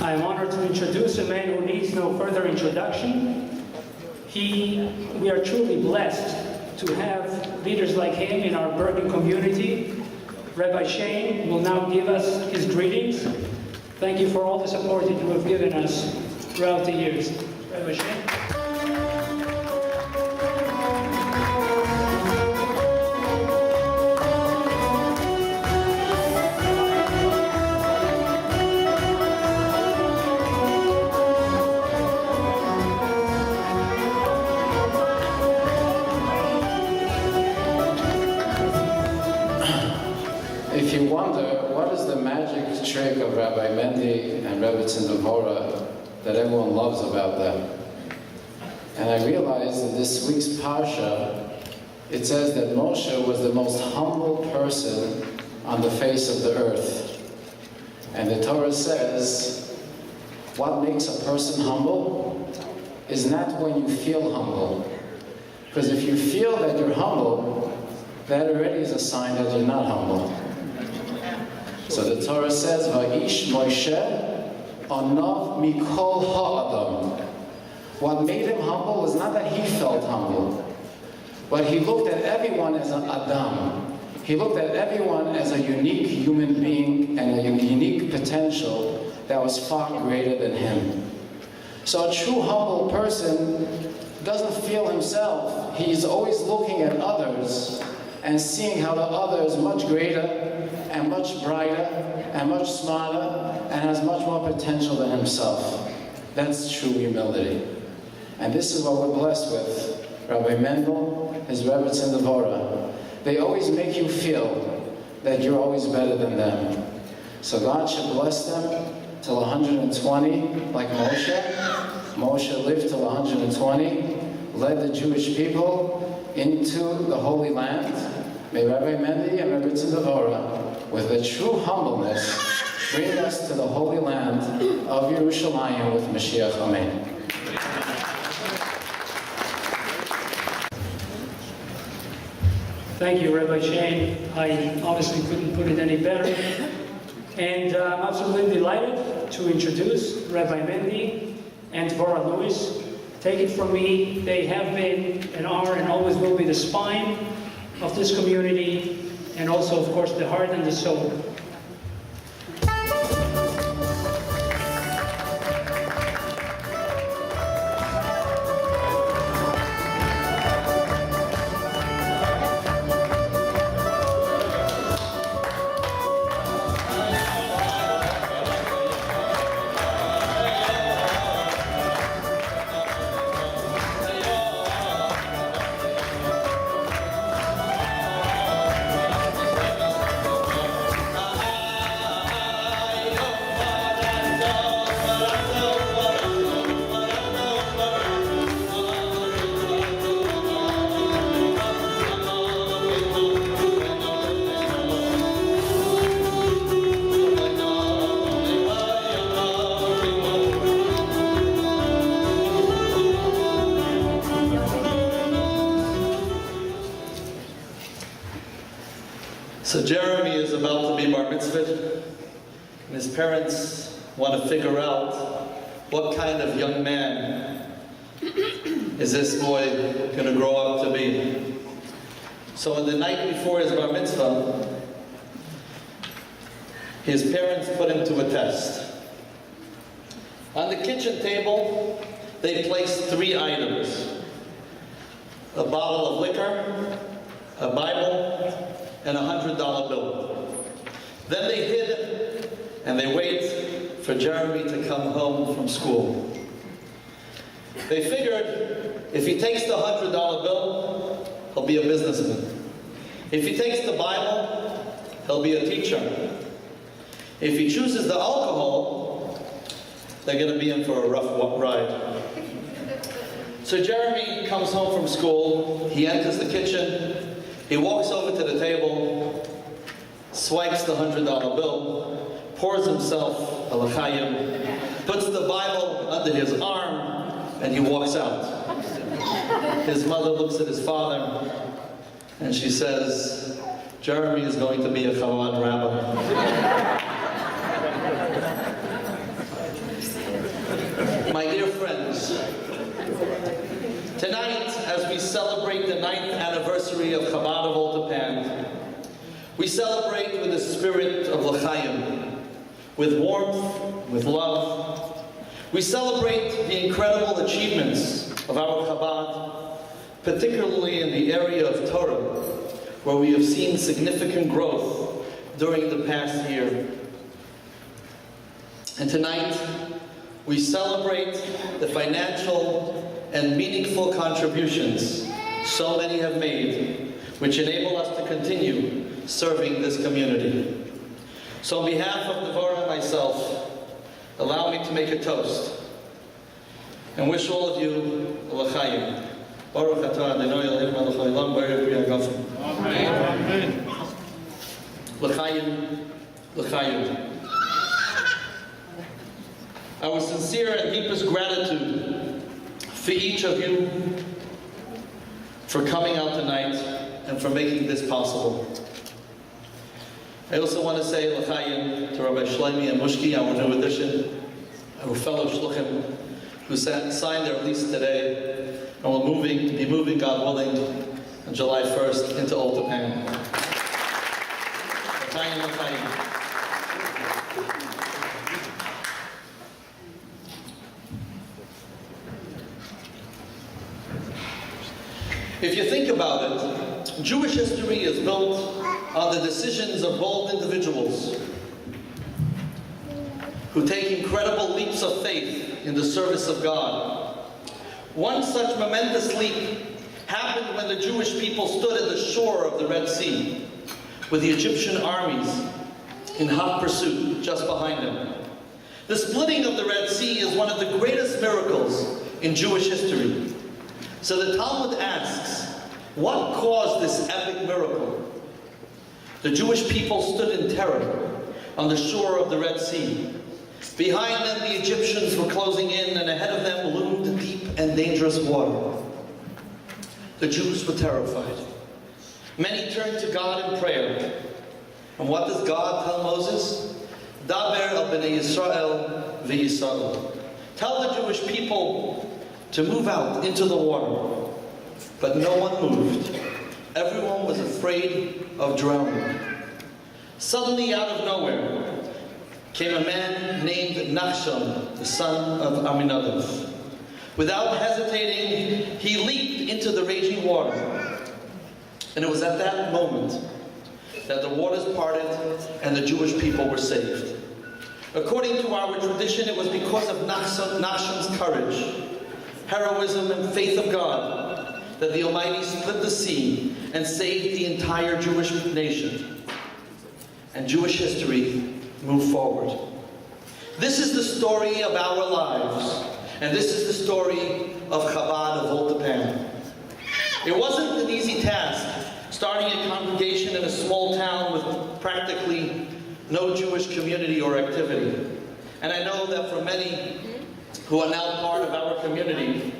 I am honored to introduce a man who needs no further introduction. We are truly blessed to have leaders like him in our Bergen community. Rabbi Shane will now give us his greetings. Thank you for all the support that you have given us throughout the years. Rabbi Shane. If you wonder, what is the magic trick of Rabbi Mendy and Rabbi Tzindavora that everyone loves about them? And I realized in this week's Parsha, it says that Moshe was the most humble person on the face of the earth. And the Torah says, what makes a person humble is not when you feel humble. Because if you feel that you're humble, that already is a sign that you're not humble. So the Torah says, Va'ish Moshe Onav Mikol Ha'adam. What made him humble was not that he felt humble, but he looked at everyone as an Adam. He looked at everyone as a unique human being and a unique potential that was far greater than him. So a true humble person doesn't feel himself. He's always looking at others and seeing how the other is much greater and much brighter and much smarter and has much more potential than himself. That's true humility. And this is what we're blessed with. Rabbi Mendel, his Rebbe Tzindavora, they always make you feel that you're always better than them. So God should bless them till 120, like Moshe. Moshe lived till 120, led the Jewish people into the Holy Land. May Rabbi Mendy and Rabbi Tzindavora, with a true humbleness, bring us to the Holy Land of Yerushalayim with Mashiach. Amen. Thank you, Rabbi Shane. I honestly couldn't put it any better. And I'm absolutely delighted to introduce Rabbi Mendy and Dvorah Lewis. Take it from me, they have been and are and always will be the spine of this community, and also, of course, the heart and the soul. So Jeremy is about to be bar mitzvahed, and his parents want to figure out what kind of young man is this boy going to grow up to be. So on the night before his bar mitzvah, his parents put him to a test. On the kitchen table, they placed 3 items: a bottle of liquor, a Bible, and a $100 bill. Then they hid it, and they wait for Jeremy to come home from school. They figured if he takes the $100 bill, he'll be a businessman. If he takes the Bible, he'll be a teacher. If he chooses the alcohol, they're going to be in for a rough ride. So Jeremy comes home from school, he enters the kitchen, he walks over to the table, swipes the $100 bill, pours himself a l'chaim, puts the Bible under his arm, and he walks out. His mother looks at his father, and she says, Jeremy is going to be a Chabad rabbi. My dear friends, tonight, as we celebrate the 9th anniversary of Chabad of Old Tappan, we celebrate with the spirit of L'chaim, with warmth, with love. We celebrate the incredible achievements of our Chabad, particularly in the area of Torah, where we have seen significant growth during the past year. And tonight, we celebrate the financial and meaningful contributions so many have made, which enable us to continue serving this community. So on behalf of Devorah and myself, allow me to make a toast and wish all of you L'chaim. Baruch atah Adonai Eloheinu melech haolam baruch hu yagafen. Amen. L'chaim, l'chaim. Our sincere and deepest gratitude for each of you for coming out tonight and for making this possible. I also want to say L'chaim to Rabbi Shlomi and Mushki, our new addition, our fellow shluchim, who signed their lease today and will be moving, God willing, on July 1st into Old Tappan. L'chaim, l'chaim. If you think about it, Jewish history is built on the decisions of bold individuals who take incredible leaps of faith in the service of God. One such momentous leap happened when the Jewish people stood at the shore of the Red Sea with the Egyptian armies in hot pursuit just behind them. The splitting of the Red Sea is one of the greatest miracles in Jewish history. So the Talmud asks, what caused this epic miracle? The Jewish people stood in terror on the shore of the Red Sea. Behind them, the Egyptians were closing in, and ahead of them loomed deep and dangerous water. The Jews were terrified. Many turned to God in prayer. And what does God tell Moses? Daber al bnei Yisrael v'Yisrael. Tell the Jewish people to move out into the water. But no one moved. Everyone was afraid of drowning. Suddenly, out of nowhere, came a man named Nachshon, the son of Aminadab. Without hesitating, he leaped into the raging water. And it was at that moment that the waters parted and the Jewish people were saved. According to our tradition, it was because of Nachshon's courage, heroism, and faith of God that the Almighty split the sea and saved the entire Jewish nation. And Jewish history moved forward. This is the story of our lives, and this is the story of Chabad of Old Tappan. It wasn't an easy task starting a congregation in a small town with practically no Jewish community or activity. And I know that for many who are now part of our community,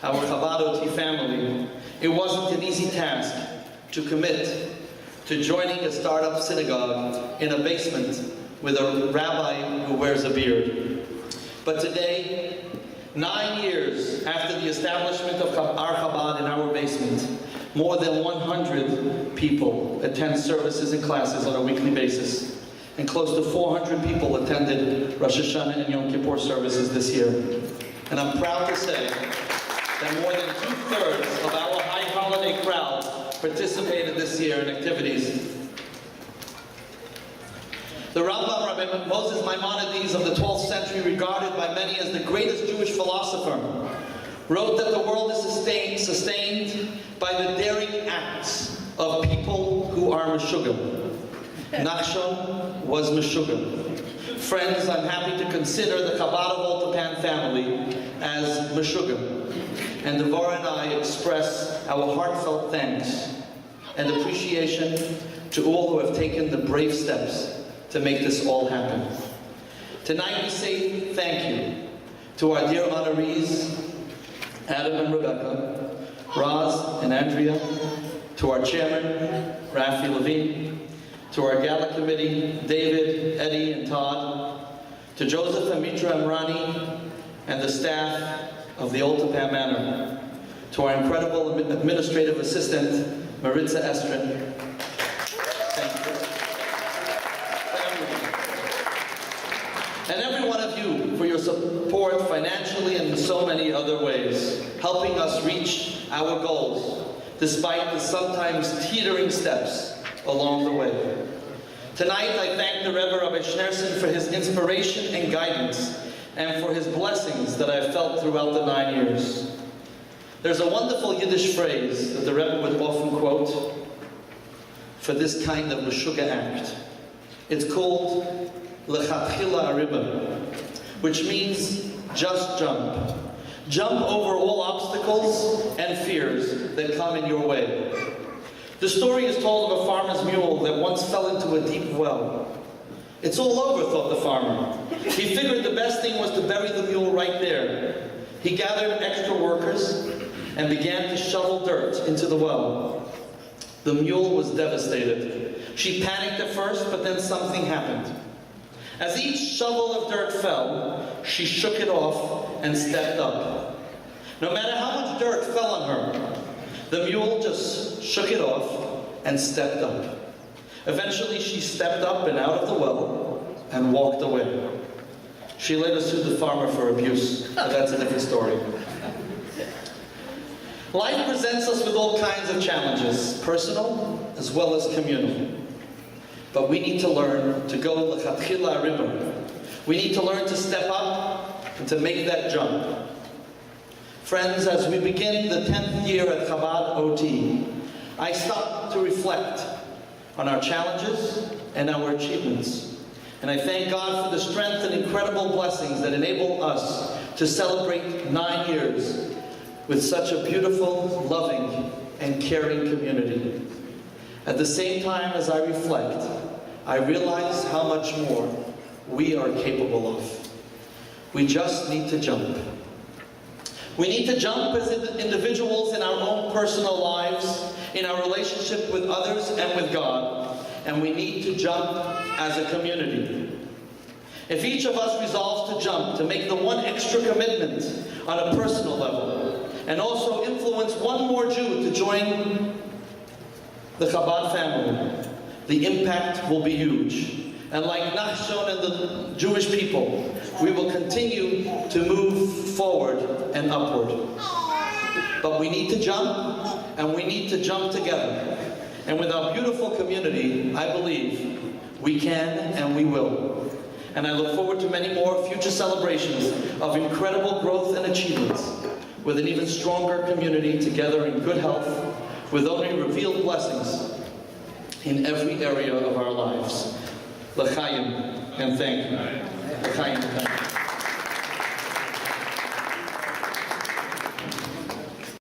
our Chabad OT family, it wasn't an easy task to commit to joining a startup synagogue in a basement with a rabbi who wears a beard. But today, 9 years after the establishment of our Chabad in our basement, more than 100 people attend services and classes on a weekly basis, and close to 400 people attended Rosh Hashanah and Yom Kippur services this year. And I'm proud to say that more than 2/3 of our high holiday crowd participated this year in activities. The Rambam, Rabbi Moses Maimonides of the 12th century, regarded by many as the greatest Jewish philosopher, wrote that the world is sustained by the daring acts of people who are Meshugim. Nachshon was Meshugim. Friends, I'm happy to consider the Chabad of Old Tappan family as Meshugim. And Devorah and I express our heartfelt thanks and appreciation to all who have taken the brave steps to make this all happen. Tonight we say thank you to our dear honorees, Adam and Rebecca, Roz and Andrea, to our chairman, Rafi Levine, to our Gala committee, David, Eddie, and Todd, to Joseph and Mitra and Rani, and the staff of the Old Tappan Manor, to our incredible administrative assistant, Maritza Estrin. Thank you. And every one of you for your support financially and in so many other ways, helping us reach our goals, despite the sometimes teetering steps along the way. Tonight, I thank the Rebbe Rabbi Schneerson for his inspiration and guidance, and for his blessings that I've felt throughout the 9 years. There's a wonderful Yiddish phrase that the Rebbe would often quote for this kind of Meshuggah act. It's called Lechatchila Ariba, which means just jump. Jump over all obstacles and fears that come in your way. The story is told of a farmer's mule that once fell into a deep well. It's all over, thought the farmer. He figured the best thing was to bury the mule right there. He gathered extra workers and began to shovel dirt into the well. The mule was devastated. She panicked at first, but then something happened. As each shovel of dirt fell, she shook it off and stepped up. No matter how much dirt fell on her, the mule just shook it off and stepped up. Eventually, she stepped up and out of the well and walked away. She later sued the farmer for abuse, but that's a different story. Life presents us with all kinds of challenges, personal as well as communal. But we need to learn to go l'chatchila ariba. We need to learn to step up and to make that jump. Friends, as we begin the 10th year at Chabad OT, I stop to reflect on our challenges and our achievements. And I thank God for the strength and incredible blessings that enable us to celebrate 9 years with such a beautiful, loving, and caring community. At the same time as I reflect, I realize how much more we are capable of. We just need to jump. We need to jump as individuals in our own personal lives, in our relationship with others and with God, and we need to jump as a community. If each of us resolves to jump, to make the one extra commitment on a personal level, and also influence one more Jew to join the Chabad family, the impact will be huge. And like Nachshon and the Jewish people, we will continue to move forward and upward. But we need to jump, and we need to jump together. And with our beautiful community, I believe we can and we will. And I look forward to many more future celebrations of incredible growth and achievements, with an even stronger community together in good health, with only revealed blessings in every area of our lives. L'chaim, and thank you. L'chaim.